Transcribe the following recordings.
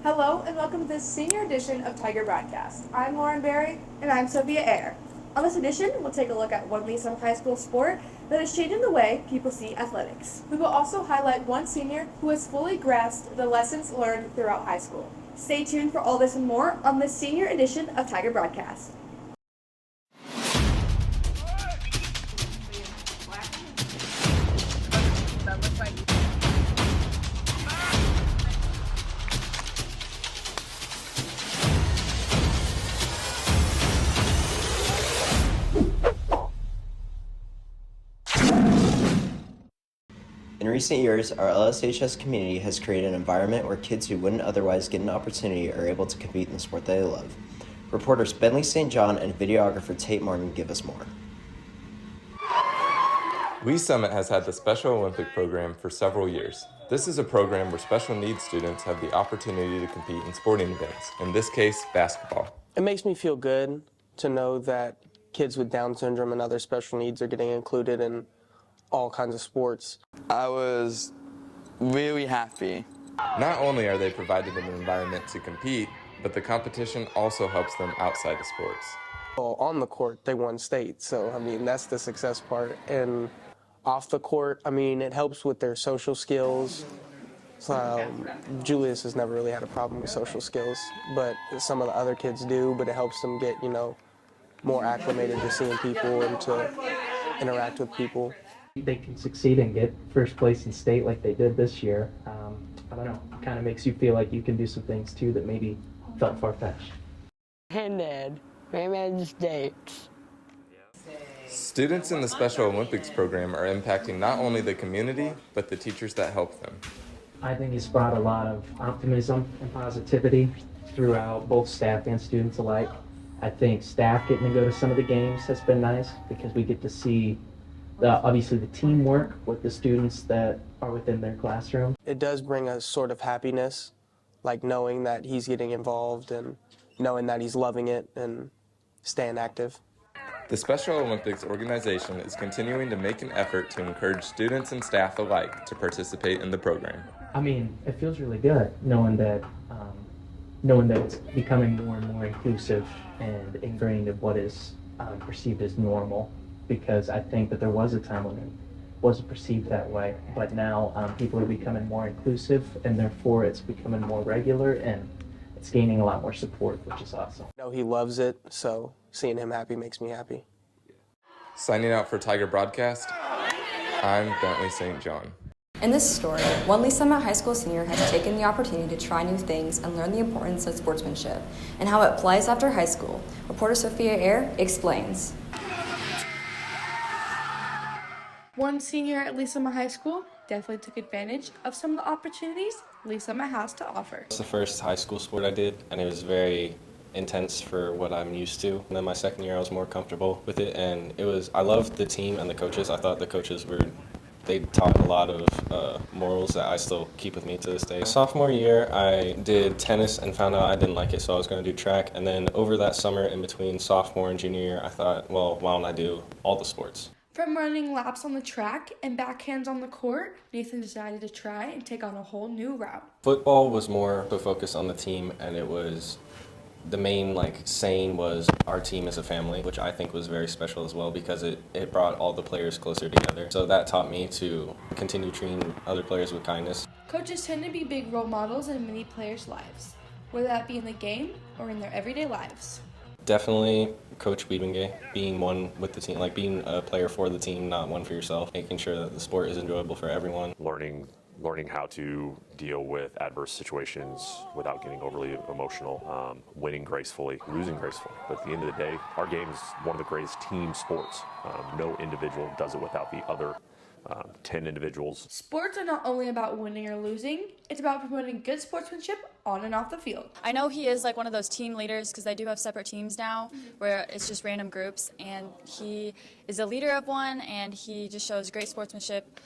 Hello and welcome to this senior edition of Tiger Broadcast. I'm Lauren Berry. And I'm Sophia Ayer. On this edition, we'll take a look at one Lee's high school sport that is changing the way people see athletics. We will also highlight one senior who has fully grasped the lessons learned throughout high school. Stay tuned for all this and more on this senior edition of Tiger Broadcast. In recent years, our LSHS community has created an environment where kids who wouldn't otherwise get an opportunity are able to compete in the sport they love. Reporters Bentley St. John and videographer Tate Morton give us more. Lee Summit has had the Special Olympic program for several years. This is a program where special needs students have the opportunity to compete in sporting events, in this case, basketball. It makes me feel good to know that kids with Down syndrome and other special needs are getting included in all kinds of sports. I was really happy. Not only are they provided an environment to compete, but the competition also helps them outside of sports. Well, on the court, they won state, so that's the success part. And off the court, it helps with their social skills. Julius has never really had a problem with social skills, but some of the other kids do, but it helps them get, more acclimated to seeing people and to interact with people. They can succeed and get first place in state like they did this year. I don't know, it kind of makes you feel like you can do some things too that maybe felt far-fetched. And then, Raymond State. Students in the Special Olympics program are impacting not only the community, but the teachers that help them. I think it's brought a lot of optimism and positivity throughout both staff and students alike. I think staff getting to go to some of the games has been nice because we get to see obviously the teamwork with the students that are within their classroom. It does bring a sort of happiness, like knowing that he's getting involved and knowing that he's loving it and staying active. The Special Olympics organization is continuing to make an effort to encourage students and staff alike to participate in the program. It feels really good knowing that it's becoming more and more inclusive and ingrained in what is perceived as normal. Because I think that there was a time when it wasn't perceived that way, but now people are becoming more inclusive, and therefore it's becoming more regular, and it's gaining a lot more support, which is awesome. He loves it, so seeing him happy makes me happy. Signing out for Tiger Broadcast, I'm Bentley St. John. In this story, one Lee Summit High School senior has taken the opportunity to try new things and learn the importance of sportsmanship and how it applies after high school. Reporter Sophia Ayer explains. One senior at Lee Summit High School definitely took advantage of some of the opportunities Lee Summit has to offer. It's the first high school sport I did, and it was very intense for what I'm used to. And then my second year, I was more comfortable with it, and I loved the team and the coaches. I thought the coaches they taught a lot of morals that I still keep with me to this day. Sophomore year, I did tennis and found out I didn't like it, so I was going to do track. And then over that summer, in between sophomore and junior year, I thought, well, why don't I do all the sports? From running laps on the track and backhands on the court, Nathan decided to try and take on a whole new route. Football was more the focus on the team, and it was the main saying was our team is a family, which I think was very special as well because it brought all the players closer together. So that taught me to continue treating other players with kindness. Coaches tend to be big role models in many players' lives, whether that be in the game or in their everyday lives. Definitely Coach Wiedwinge, being one with the team, being a player for the team, not one for yourself, making sure that the sport is enjoyable for everyone. Learning how to deal with adverse situations without getting overly emotional, winning gracefully, losing gracefully. But at the end of the day, our game is one of the greatest team sports. No individual does it without the other 10 individuals. Sports are not only about winning or losing, it's about promoting good sportsmanship on and off the field. I know he is one of those team leaders because they do have separate teams now where it's just random groups, and he is a leader of one, and he just shows great sportsmanship.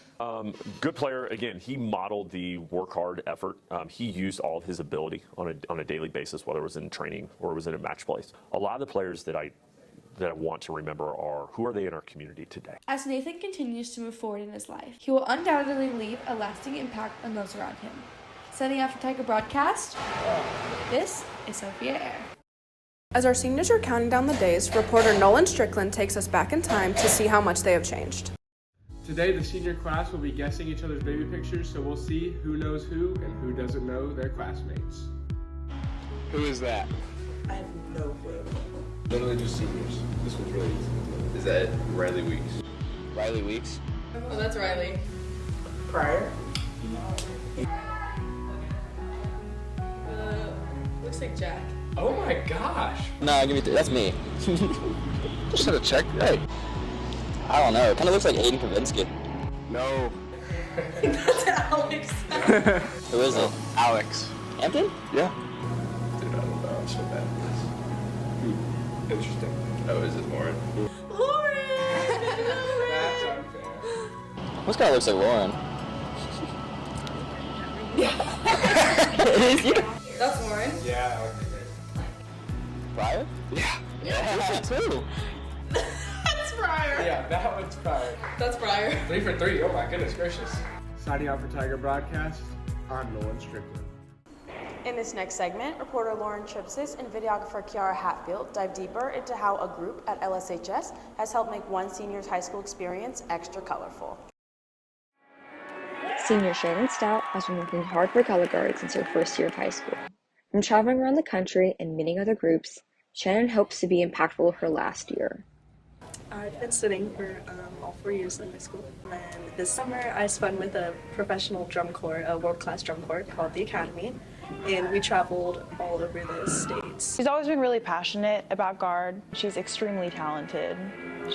Good player. Again, he modeled the work hard effort. He used all of his ability on a daily basis, whether it was in training or it was in a match place. A lot of the players that I want to remember are who are they in our community today. As Nathan continues to move forward in his life, he will undoubtedly leave a lasting impact on those around him. Setting up for Tiger Broadcast, this is Sophia Air. As our seniors are counting down the days, reporter Nolan Strickland takes us back in time to see how much they have changed. Today, the senior class will be guessing each other's baby pictures, so we'll see who knows who and who doesn't know their classmates. Who is that? I have no clue. Literally just seniors. This one's really easy. Is that Riley Weeks? Riley Weeks. Oh, that's Riley. Pryor? Looks like Jack. Oh my gosh! No, give me that's me. Just had to check. Hey. I don't know. It kind of looks like Aiden Kavinsky. No. That's Alex. Who is it? Alex. Hampton? Yeah. Dude, I don't know. I'm so bad at this. Interesting. Oh, is it Lauren? That's unfair. This guy looks like Lauren. It is you. That's Lauren. Yeah. Pryor? Yeah. Yeah, too. That's Pryor. Yeah, that one's Pryor. That's Pryor. 3 for 3. Oh my goodness gracious. Signing out for Tiger Broadcast, I'm Nolan Strickland. In this next segment, reporter Lauren Chipsis and videographer Kiara Hatfield dive deeper into how a group at LSHS has helped make one senior's high school experience extra colorful. Senior Shannon Stout has been working hard for Color Guard since her first year of high school. From traveling around the country and meeting other groups, Shannon hopes to be impactful her last year. I've been studying for all 4 years in high school, and this summer I spun with a professional drum corps, a world-class drum corps called the Academy, and we traveled all over the states. She's always been really passionate about Guard. She's extremely talented.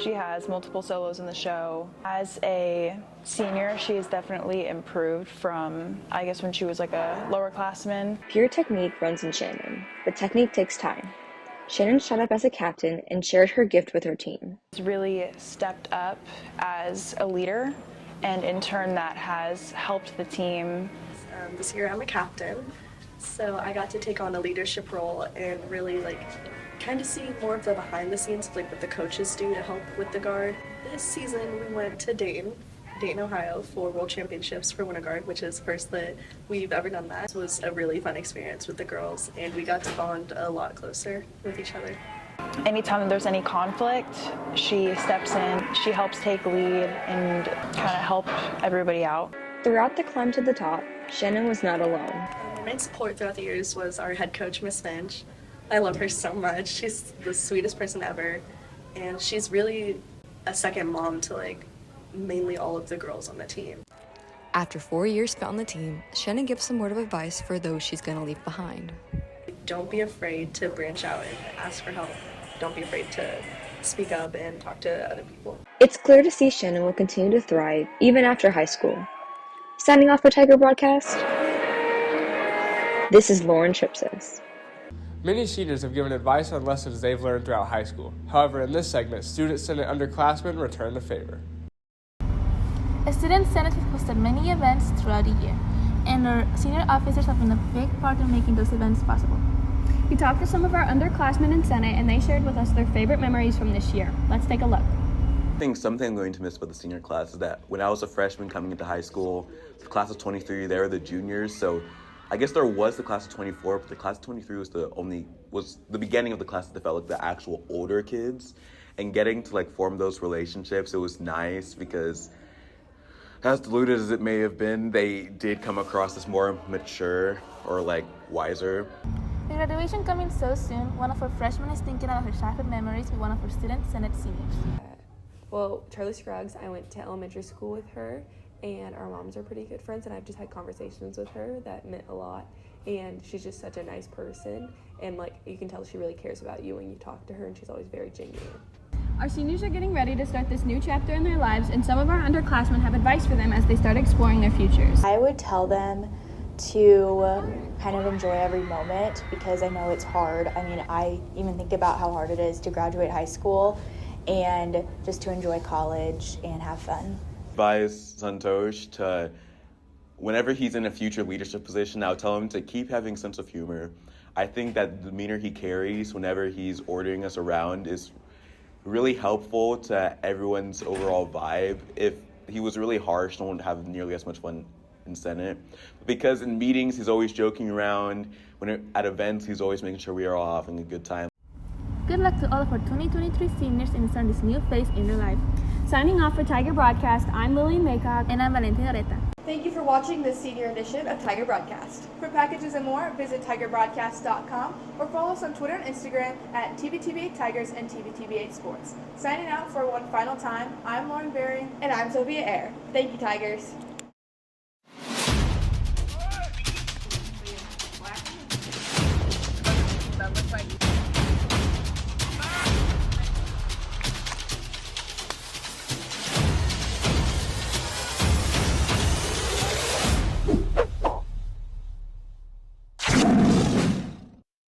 She has multiple solos in the show. As a senior, she has definitely improved from, I guess, when she was like a lower classman. Pure technique runs in Shannon, but technique takes time. Shannon shot up as a captain and shared her gift with her team. She's really stepped up as a leader, and in turn that has helped the team. This year I'm a captain, so I got to take on a leadership role and really kind of see more of the behind the scenes of what the coaches do to help with the Guard. This season we went to Dayton, Ohio for World Championships for Winter Guard, which is the first that we've ever done that. It was a really fun experience with the girls, and we got to bond a lot closer with each other. Anytime there's any conflict, she steps in, she helps take lead and kind of help everybody out. Throughout the climb to the top, Shannon was not alone. My main support throughout the years was our head coach, Miss Finch. I love her so much. She's the sweetest person ever, and she's really a second mom to mainly all of the girls on the team. After 4 years spent on the team, Shannon gives some word of advice for those she's going to leave behind. Don't be afraid to branch out and ask for help. Don't be afraid to speak up and talk to other people. It's clear to see Shannon will continue to thrive even after high school. Signing off for Tiger Broadcast, this is Lauren Chipsis. Many seniors have given advice on lessons they've learned throughout high school. However, in this segment, Student Senate underclassmen return the favor. A Student Senate has hosted many events throughout the year, and our senior officers have been a big part in making those events possible. We talked to some of our underclassmen in Senate, and they shared with us their favorite memories from this year. Let's take a look. I think something I'm going to miss about the senior class is that when I was a freshman coming into high school, the class of 23, they were the juniors, so I guess there was the class of 24, but the class of 23 was the beginning of the class that developed the actual older kids, and getting to form those relationships, it was nice because as diluted as it may have been, they did come across as more mature or wiser. With graduation coming so soon, one of our freshmen is thinking about her childhood memories with one of our Student Senate seniors. Well, Charlie Scruggs, I went to elementary school with her, and our moms are pretty good friends, and I've just had conversations with her that meant a lot, and she's just such a nice person, and you can tell she really cares about you when you talk to her, and she's always very genuine. Our seniors are getting ready to start this new chapter in their lives, and some of our underclassmen have advice for them as they start exploring their futures. I would tell them to kind of enjoy every moment because I know it's hard. I mean, I even think about how hard it is to graduate high school and just to enjoy college and have fun. Advise Santosh to, whenever he's in a future leadership position, I'll tell him to keep having a sense of humor. I think that the demeanor he carries whenever he's ordering us around is really helpful to everyone's overall vibe. If he was really harsh, no one would have nearly as much fun freshman senate. Because in meetings, he's always joking around. At events, he's always making sure we are all having a good time. Good luck to all of our 2023 seniors in starting this new phase in their life. Signing off for Tiger Broadcast, I'm Lillian Maycock. And I'm Valentina Oreta. Thank you for watching this senior edition of Tiger Broadcast. For packages and more, visit tigerbroadcast.com or follow us on Twitter and Instagram at TVTB8 Tigers and TVTB8 Sports. Signing out for one final time, I'm Lauren Berry. And I'm Sophia Ayer. Thank you, Tigers.